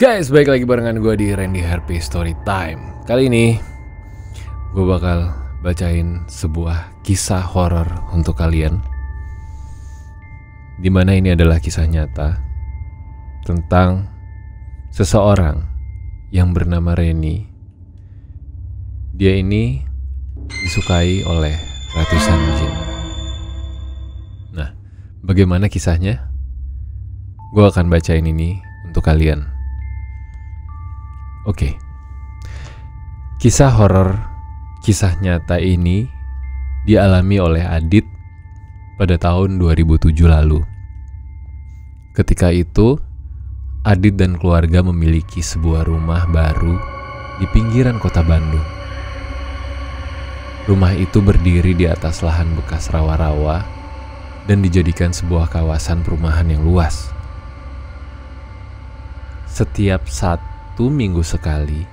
Guys, balik lagi barengan gue di Randy Harpy Storytime. Kali ini gue bakal bacain sebuah kisah horor untuk kalian, dimana ini adalah kisah nyata tentang seseorang yang bernama Reni. Dia ini disukai oleh ratusan jin. Nah, bagaimana kisahnya? Gue akan bacain ini untuk kalian. Oke. Kisah horor, kisah nyata ini dialami oleh Adit pada tahun 2007 lalu. Ketika itu, Adit dan keluarga memiliki sebuah rumah baru di pinggiran kota Bandung. Rumah itu berdiri di atas lahan bekas rawa-rawa dan dijadikan sebuah kawasan perumahan yang luas. Setiap Sabtu minggu sekali,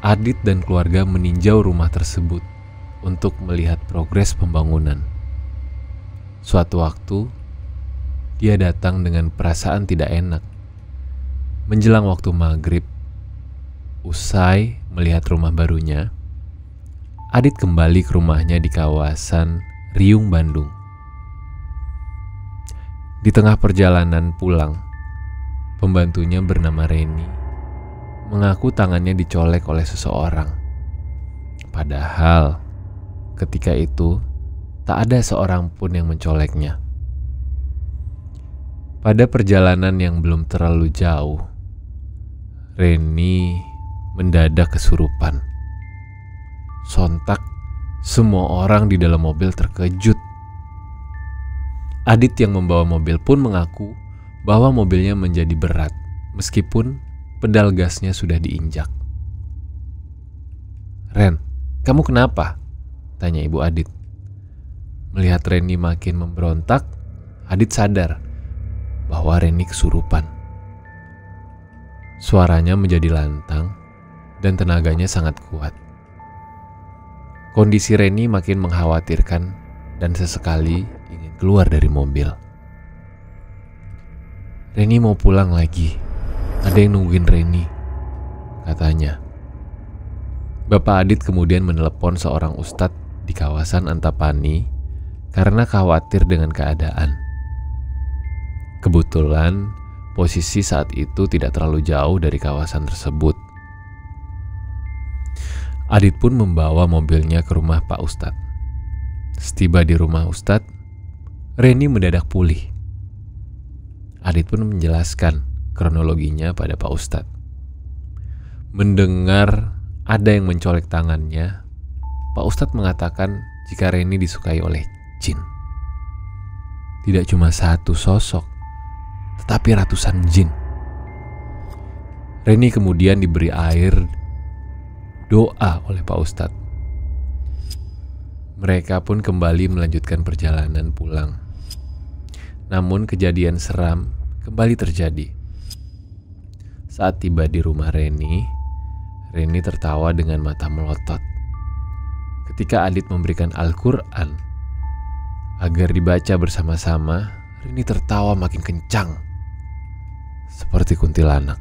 Adit dan keluarga meninjau rumah tersebut untuk melihat progres pembangunan. Suatu waktu, dia datang dengan perasaan tidak enak. Menjelang waktu maghrib, usai melihat rumah barunya, Adit kembali ke rumahnya di kawasan Riung, Bandung. Di tengah perjalanan pulang, pembantunya bernama Reni mengaku tangannya dicolek oleh seseorang. Padahal ketika itu tak ada seorang pun yang mencoleknya. Pada perjalanan yang belum terlalu jauh, Reni mendadak kesurupan. Sontak semua orang di dalam mobil terkejut. Adit yang membawa mobil pun mengaku bahwa mobilnya menjadi berat meskipun pedal gasnya sudah diinjak. "Ren, kamu kenapa?" tanya ibu Adit. Melihat Reni makin memberontak, Adit sadar bahwa Reni kesurupan. Suaranya menjadi lantang dan tenaganya sangat kuat. Kondisi Reni makin mengkhawatirkan dan sesekali ingin keluar dari mobil. "Reni mau pulang lagi. Ada yang nungguin Reni," katanya. Bapak Adit kemudian menelepon seorang ustadz di kawasan Antapani karena khawatir dengan keadaan. Kebetulan posisi saat itu tidak terlalu jauh dari kawasan tersebut. Adit pun membawa mobilnya ke rumah Pak Ustadz. Setiba di rumah Ustadz, Reni mendadak pulih. Adit pun menjelaskan kronologinya pada Pak Ustadz. Mendengar ada yang mencolek tangannya, Pak Ustadz mengatakan jika Reni disukai oleh jin. Tidak cuma satu sosok, tetapi ratusan jin. Reni kemudian diberi air doa oleh Pak Ustadz. Mereka pun kembali melanjutkan perjalanan pulang. Namun kejadian seram kembali terjadi. Saat tiba di rumah Reni tertawa dengan mata melotot. Ketika Adit memberikan Al-Quran agar dibaca bersama-sama, Reni tertawa makin kencang, seperti kuntilanak.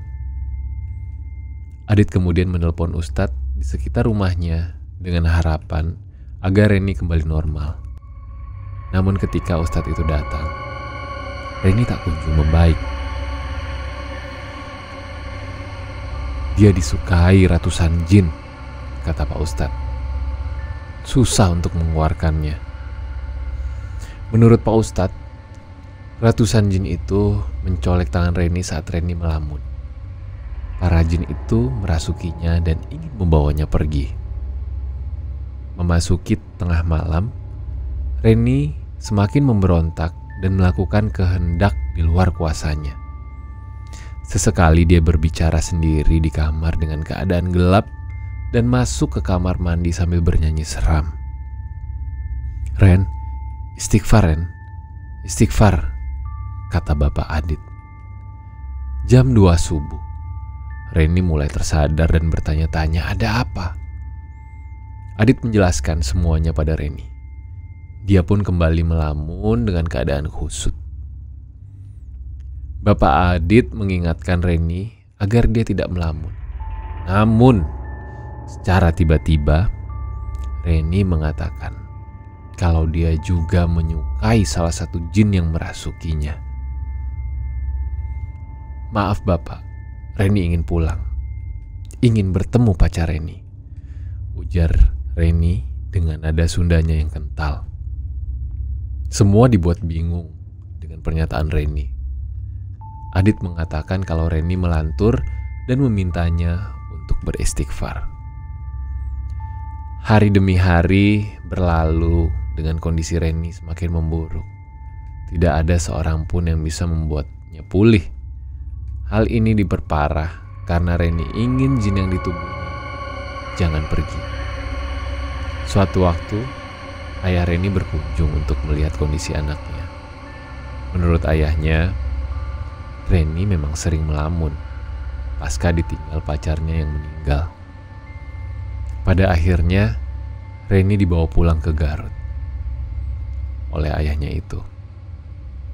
Adit kemudian menelpon Ustadz di sekitar rumahnya dengan harapan agar Reni kembali normal. Namun ketika Ustadz itu datang, Reni tak kunjung membaik. "Dia disukai ratusan jin," kata Pak Ustadz. "Susah untuk mengeluarkannya." Menurut Pak Ustadz, ratusan jin itu mencolek tangan Reni saat Reni melamun. Para jin itu merasukinya dan ingin membawanya pergi. Memasuki tengah malam, Reni semakin memberontak dan melakukan kehendak di luar kuasanya. Sesekali dia berbicara sendiri di kamar dengan keadaan gelap dan masuk ke kamar mandi sambil bernyanyi seram. "Ren, istighfar Ren, istighfar," kata Bapak Adit. Jam 2 subuh, Reni mulai tersadar dan bertanya-tanya ada apa. Adit menjelaskan semuanya pada Reni. Dia pun kembali melamun dengan keadaan kusut. Bapak Adit mengingatkan Reni agar dia tidak melamun. Namun, secara tiba-tiba, Reni mengatakan kalau dia juga menyukai salah satu jin yang merasukinya. "Maaf Bapak, Reni ingin pulang. Ingin bertemu pacar Reni," ujar Reni dengan nada Sundanya yang kental. Semua dibuat bingung dengan pernyataan Reni. Adit mengatakan kalau Reni melantur dan memintanya untuk beristighfar. Hari demi hari berlalu dengan kondisi Reni semakin memburuk. Tidak ada seorang pun yang bisa membuatnya pulih. Hal ini diperparah karena Reni ingin jin yang di tubuhnya jangan pergi. Suatu waktu, ayah Reni berkunjung untuk melihat kondisi anaknya. Menurut ayahnya, Reni memang sering melamun pasca ditinggal pacarnya yang meninggal. Pada akhirnya, Reni dibawa pulang ke Garut oleh ayahnya itu.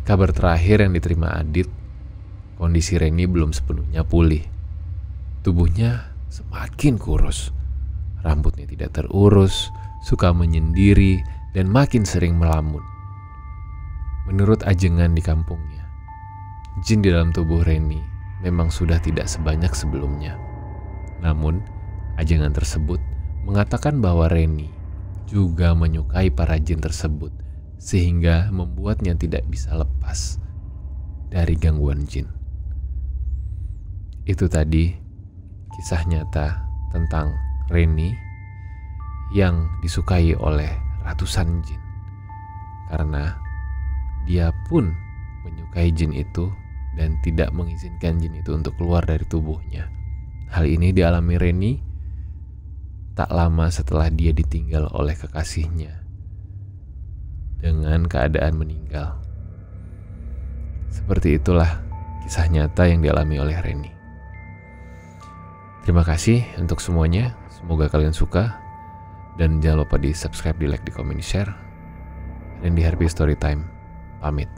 Kabar terakhir yang diterima Adit, kondisi Reni belum sepenuhnya pulih. Tubuhnya semakin kurus, rambutnya tidak terurus, suka menyendiri, dan makin sering melamun. Menurut ajengan di kampungnya, jin di dalam tubuh Reni memang sudah tidak sebanyak sebelumnya. Namun, ajengan tersebut mengatakan bahwa Reni juga menyukai para jin tersebut, sehingga membuatnya tidak bisa lepas dari gangguan jin. Itu tadi kisah nyata tentang Reni yang disukai oleh ratusan jin, karena dia pun menyukai jin itu dan tidak mengizinkan jin itu untuk keluar dari tubuhnya. Hal ini dialami Reni tak lama setelah dia ditinggal oleh kekasihnya dengan keadaan meninggal. Seperti itulah kisah nyata yang dialami oleh Reni. Terima kasih untuk semuanya. Semoga kalian suka. Dan jangan lupa di subscribe, di like, di komen, di share. Randy Harvey Storytime pamit.